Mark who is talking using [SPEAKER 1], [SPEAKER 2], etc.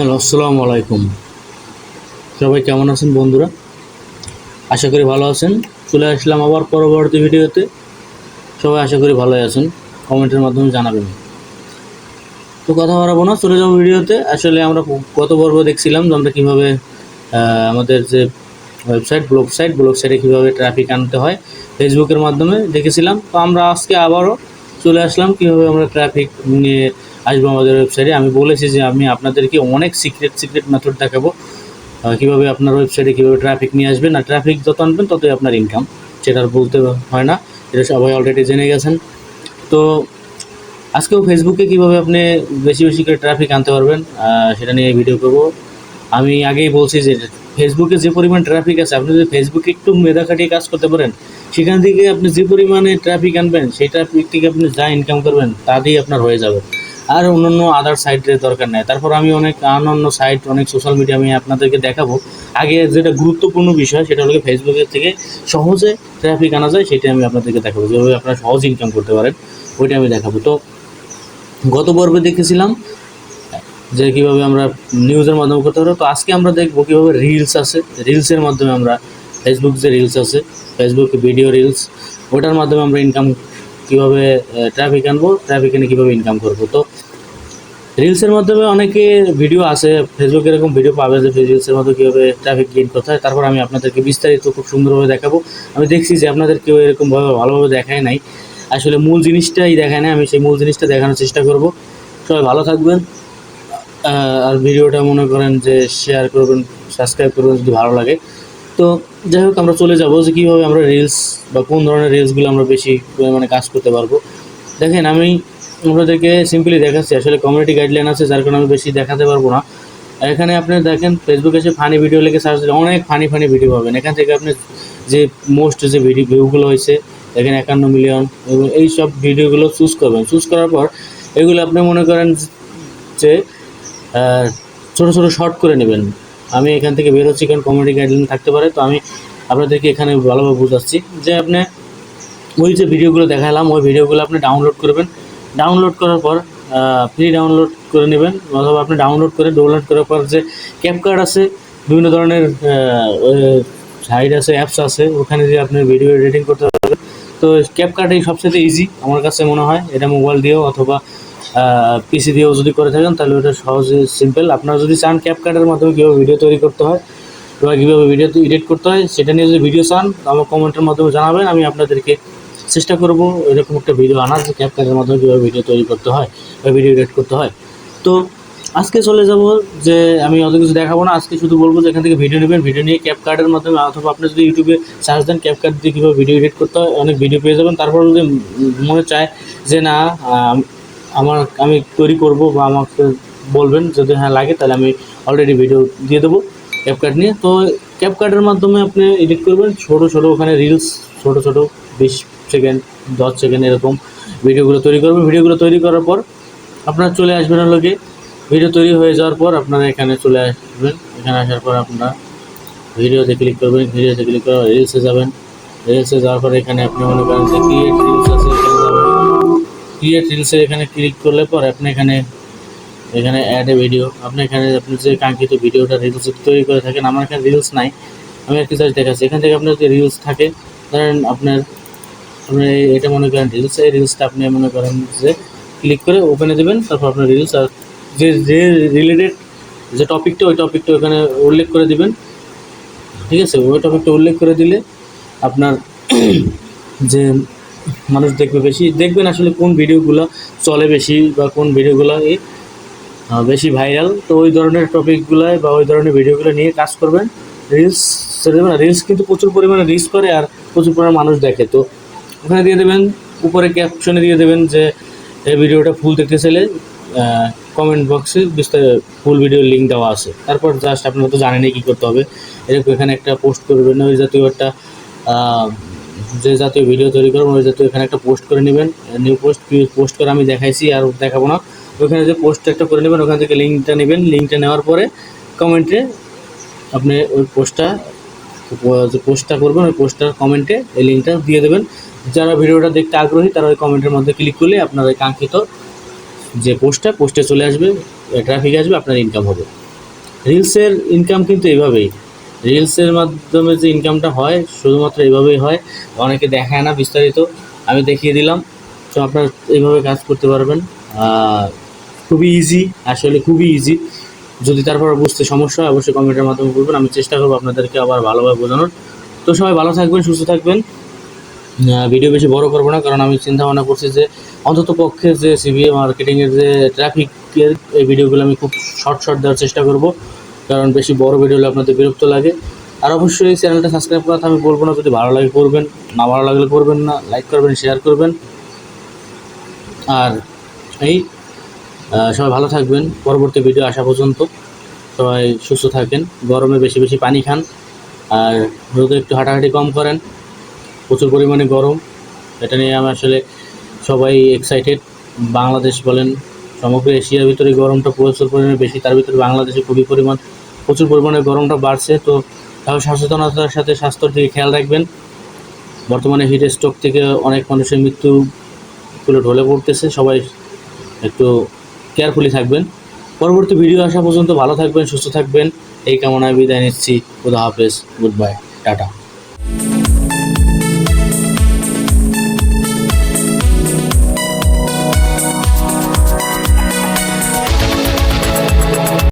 [SPEAKER 1] Hello, আসসালামু আলাইকুম। সবাই কেমন আছেন বন্ধুরা? আশা করি ভালো আছেন। চলে আসলাম আবার পরবর্তী ভিডিওতে। সবাই আশা করি ভালোই আছেন। কমেন্টের মাধ্যমে জানাবেন। তো কথা বাড়াবো না, চলে যাবো ভিডিওতে। আসলে আমরা গত পর্ব দেখছিলাম যে আমরা কীভাবে আমাদের যে ব্লগ সাইটে কীভাবে ট্রাফিক আনতে হয় ফেসবুকের মাধ্যমে দেখেছিলাম। তো আমরা আজকে আবারও চলে আসলাম কীভাবে আমরা ট্রাফিক নিয়ে আসবো আমাদের ওয়েবসাইটে। আমি বলেছি যে আমি আপনাদেরকে অনেক সিক্রেট মেথড দেখাবো কীভাবে আপনার ওয়েবসাইটে কীভাবে ট্রাফিক নিয়ে আসবেন। আর ট্রাফিক যত আনবেন ততই আপনার ইনকাম, সেটা আর বলতে হয় না, এটা সবাই অলরেডি জেনে গেছেন। তো আজকেও ফেসবুকে কীভাবে আপনি বেশি বেশি করে ট্রাফিক আনতে পারবেন সেটা নিয়ে ভিডিও করব। আমি আগেই বলছি যে ফেসবুকে যে পরিমাণ ট্রাফিক আছে, আপনি যদি ফেসবুকে একটু মেধা খাটিয়ে কাজ করতে পারেন, সেখান থেকে আপনি যে পরিমাণে ট্রাফিক আনবেন সেই ট্রাফিক থেকে আপনি যা ইনকাম করবেন তা দিয়েই আপনার হয়ে যাবে। আর অন্যান্য আদার সাইটের দরকার নেই। তারপর আমি অনেক অন্যান্য সাইট, অনেক সোশ্যাল মিডিয়া আমি আপনাদেরকে দেখাবো। আগে যেটা গুরুত্বপূর্ণ বিষয় সেটা হলো ফেসবুকের থেকে সহজে ট্রাফিক আনা যায়, সেটা আমি আপনাদেরকে দেখাবো। যেভাবে আপনারা সহজ ইনকাম করতে পারেন ওইটা আমি দেখাবো। তো গত পর্বে দেখেছিলাম যে কীভাবে আমরা নিউজের মাধ্যমে করতে পারবো। তো আজকে আমরা দেখবো কীভাবে রিলস আছে, রিলসের মাধ্যমে আমরা ফেসবুক যে রিলস আছে, ফেসবুক ভিডিও রিলস, ওটার মাধ্যমে আমরা ইনকাম কীভাবে ট্রাফিক আনবো, ট্রাফিক এনে কীভাবে ইনকাম করবো। তো রিলসের মাধ্যমে অনেকে ভিডিও আছে, ফেসবুকে এরকম ভিডিও পাবে যে রিলসের মাধ্যমে কীভাবে ট্রাফিক গেইন করতে হয়। তারপর আমি আপনাদেরকে বিস্তারিত খুব সুন্দরভাবে দেখাবো। আমি দেখছি যে আপনাদের কেউ এরকমভাবে ভালোভাবে দেখায় নাই, আসলে মূল জিনিসটাই দেখায় নাই। আমি সেই মূল জিনিসটা দেখানোর চেষ্টা করব। সবাই ভালো থাকবেন, আর ভিডিওটা মনে করেন যে শেয়ার করবেন, সাবস্ক্রাইব করবেন যদি ভালো লাগে। তো যাই হোক, আমরা চলে যাব যে কীভাবে আমরা রিলস বা কোন ধরনের রিলসগুলো আমরা বেশি পরিমাণে কাজ করতে পারবো। দেখেন, আমি আপনাদেরকে সিম্পলি দেখাচ্ছি। আসলে কমিউনিটি গাইডলাইন আছে, যার কারণে আমি বেশি দেখাতে পারবো না। এখানে আপনি দেখেন, ফেসবুকে এসে ফানি ভিডিও লিখে সার্চ দিলে অনেক ফানি ভিডিও পাবেন। এখান থেকে আপনি যে মোস্ট যে ভিউগুলো হয়েছে, দেখেন 51 মিলিয়ন, এবং এই সব ভিডিওগুলো চুজ করবেন। চুজ করার পর এগুলো আপনি মনে করেন যে ছোটো ছোটো শর্ট করে নেবেন। আমি এখান থেকে বের হচ্ছি কারণ কমিউনিটি গাইডলাইন থাকতে পারে। তো আমি আপনাদেরকে এখানে ভালোভাবে বোঝাচ্ছি যে আপনি ওই যে ভিডিওগুলো দেখালাম, ওই ভিডিওগুলো আপনি ডাউনলোড করবেন। ডাউনলোড করার পর ফ্রি ডাউনলোড করে নেবেন, অথবা আপনি ডাউনলোড করার পর যে ক্যাপকাট আছে, বিভিন্ন ধরনের সাইট আছে, অ্যাপস আছে, ওখানে যে আপনি ভিডিও এডিটিং করতে পারবেন। তো ক্যাপকাটই সবচেয়ে ইজি আমার কাছে মনে হয়। এটা মোবাইল দিয়েও অথবা পিসি দিয়েও যদি করে থাকেন তাহলে ওটা সহজে সিম্পল। আপনারা যদি চান ক্যাপকাটের মাধ্যমে কীভাবে ভিডিও তৈরি করতে হয় বা কীভাবে ভিডিও এডিট করতে হয় সেটা নিয়ে যদি ভিডিও চান, আমার কমেন্টের মাধ্যমে জানাবেন। আমি আপনাদেরকে চেষ্টা করব এরকম একটা ভিডিও আনার, যে ক্যাপকাটের মাধ্যমে কীভাবে ভিডিও তৈরি করতে হয় বা ভিডিও এডিট করতে হয়। তো আজকে চলে যাব যে আমি অত কিছু দেখাবো না। আজকে শুধু বলবো যে এখান থেকে ভিডিও নেবেন, ভিডিও নিয়ে ক্যাপকাটের মাধ্যমে, অথবা আপনি যদি ইউটিউবে সার্চ দেন ক্যাপকাট দিয়ে কীভাবে ভিডিও এডিট করতে হয়, অনেক ভিডিও পেয়ে যাবেন। তারপর যদি মনে চায় যে না আমি তৈরি করব বা আমাকে বলবেন, যদি হ্যাঁ লাগে তাহলে আমি অলরেডি ভিডিও দিয়ে দেবো ক্যাপকাট নিয়ে। তো ক্যাপকাটের মাধ্যমে আপনি এডিট করবেন ছোটো ওখানে রিলস, ছোটো 20 সেকেন্ড 10 সেকেন্ড এরকম ভিডিওগুলো তৈরি করবেন। ভিডিওগুলো তৈরি করার পর আপনারা চলে আসবেন লোকে, ভিডিও তৈরি হয়ে যাওয়ার পর আপনারা এখানে চলে আসবেন। এখানে আসার পর আপনারা ভিডিওতে ক্লিক করবেন, ভিডিওতে ক্লিক করে রিলসে যাবেন। রিলসে যাওয়ার পর এখানে আপনি মনে করেন যে ক্রিয়েট রিলস আছে, এখানে যাবেন। ক্রিয়েট রিলসে এখানে ক্লিক করলে পর আপনি এখানে অ্যাড এ ভিডিও, আপনি যে কাঙ্ক্ষিত ভিডিওটা রিলস তৈরি করে থাকেন। আমার এখানে রিলস নাই, আমি আর কি জাস্ট দেখাচ্ছি। এখান থেকে আপনার যে রিলস থাকে, ধরেন আপনি এটা মনে করেন রিলস, এই রিলসটা আপনি মনে করেন যে ক্লিক করে ওপেনে দেবেন। তারপর আপনার রিলস আর যে রিলেটেড যে টপিকটা, ওই টপিকটা ওখানে উল্লেখ করে দিবেন। ঠিক আছে, ওই টপিকটা উল্লেখ করে দিলে আপনার যে মানুষ দেখবেন আসলে কোন ভিডিওগুলো চলে বেশি বা কোন ভিডিওগুলো বেশি ভাইরাল। তো ওই ধরনের টপিকগুলোয় বা ওই ধরনের ভিডিওগুলো নিয়ে কাজ করবেন। রিলস দেবেন, রিলস কিন্তু প্রচুর পরিমাণে রিচ করে আর প্রচুর পরিমাণে মানুষ দেখে। তো ওখানে দিয়ে দেবেন, উপরে ক্যাপশনে দিয়ে দেবেন যে এই ভিডিওটা ফুল দেখতে চাইলে কমেন্ট বক্সে ফুল ভিডিওর লিঙ্ক দেওয়া আছে। তারপর জাস্ট আপনারা তো জানেনই কী করতে হবে। এরকম এখানে একটা পোস্ট করবেন, ওই জাতীয় একটা যে জাতীয় ভিডিও তৈরি করবেন ওই জাতীয় এখানে একটা পোস্ট করে নেবেন। নিউ পোস্ট করে আমি দেখাইছি, আর দেখাবো না। ওখানে যে পোস্ট একটা করে নেবেন, ওখান থেকে লিঙ্কটা নেবেন। লিঙ্কটা নেওয়ার পরে কমেন্টে আপনি ওই পোস্টটা করবেন, ওই পোস্টটার কমেন্টে এই লিঙ্কটা দিয়ে দেবেন। যারা ভিডিওটা দেখতে আগ্রহী তারা ওই কমেন্টের মধ্যে ক্লিক করলে আপনার ওই কাঙ্ক্ষিত যে পোস্টে চলে আসবে, ট্রাফিক আসবে, আপনার ইনকাম হবে। রিলসের ইনকাম কিন্তু এইভাবেই, রিলসের মাধ্যমে যে ইনকামটা হয় শুধুমাত্র এইভাবেই হয়, অনেকে দেখায় না বিস্তারিত, আমি দেখিয়ে দিলাম। তো আপনারা এইভাবে কাজ করতে পারবেন, খুবই ইজি, আসলে খুবই ইজি। যদি তারপর বুঝতে সমস্যা হয় অবশ্যই কমেন্টের মাধ্যমে বলবেন, আমি চেষ্টা করবো আপনাদেরকে আবার ভালোভাবে বোঝানোর। তো সবাই ভালো থাকবেন, সুস্থ থাকবেন। ভিডিও বেশি বড় করবো না, কারণ আমি চিন্তা ভাবনা করছি যে অন্তত পক্ষে যে সিবিএ মার্কেটিংয়ের যে ট্রাফিকের এই ভিডিওগুলো আমি খুব শর্ট দেওয়ার চেষ্টা করব, কারণ বেশি বড় ভিডিও হলে আপনাদের বিরক্ত লাগে। আর অবশ্যই চ্যানেলটা সাবস্ক্রাইব করা আমি বলবো না, যদি ভালো লাগে করবেন, না ভালো লাগলে করবেন না, লাইক করবেন, শেয়ার করবেন। আর এই সবাই ভালো থাকবেন, পরবর্তী ভিডিও আসা পর্যন্ত সবাই সুস্থ থাকেন, গরমে বেশি বেশি পানি খান, আর রোদে একটু হাঁটাহাঁটি কম করেন, প্রচুর পরিমাণে গরম, এটা নিয়ে আমি আসলে সবাই এক্সাইটেড। বাংলাদেশ বলেন, সমগ্র এশিয়ার ভিতরে গরমটা প্রচুর পরিমাণে বেশি, তার ভিতরে বাংলাদেশে প্রচুর পরিমাণে গরমটা বাড়ছে। তো তাহলে সচেতনতার সাথে স্বাস্থ্যের দিকে খেয়াল রাখবেন। বর্তমানে হিট স্ট্রোক থেকে অনেক মানুষের মৃত্যুগুলো ঢলে পড়তেছে, সবাই একটু কেয়ারফুলি থাকবেন। পরবর্তী ভিডিও আসা পর্যন্ত ভালো থাকবেন, সুস্থ থাকবেন, এই কামনায় বিদায় নিচ্ছি। খুদা হাফেজ, গুড বাই, টাটা।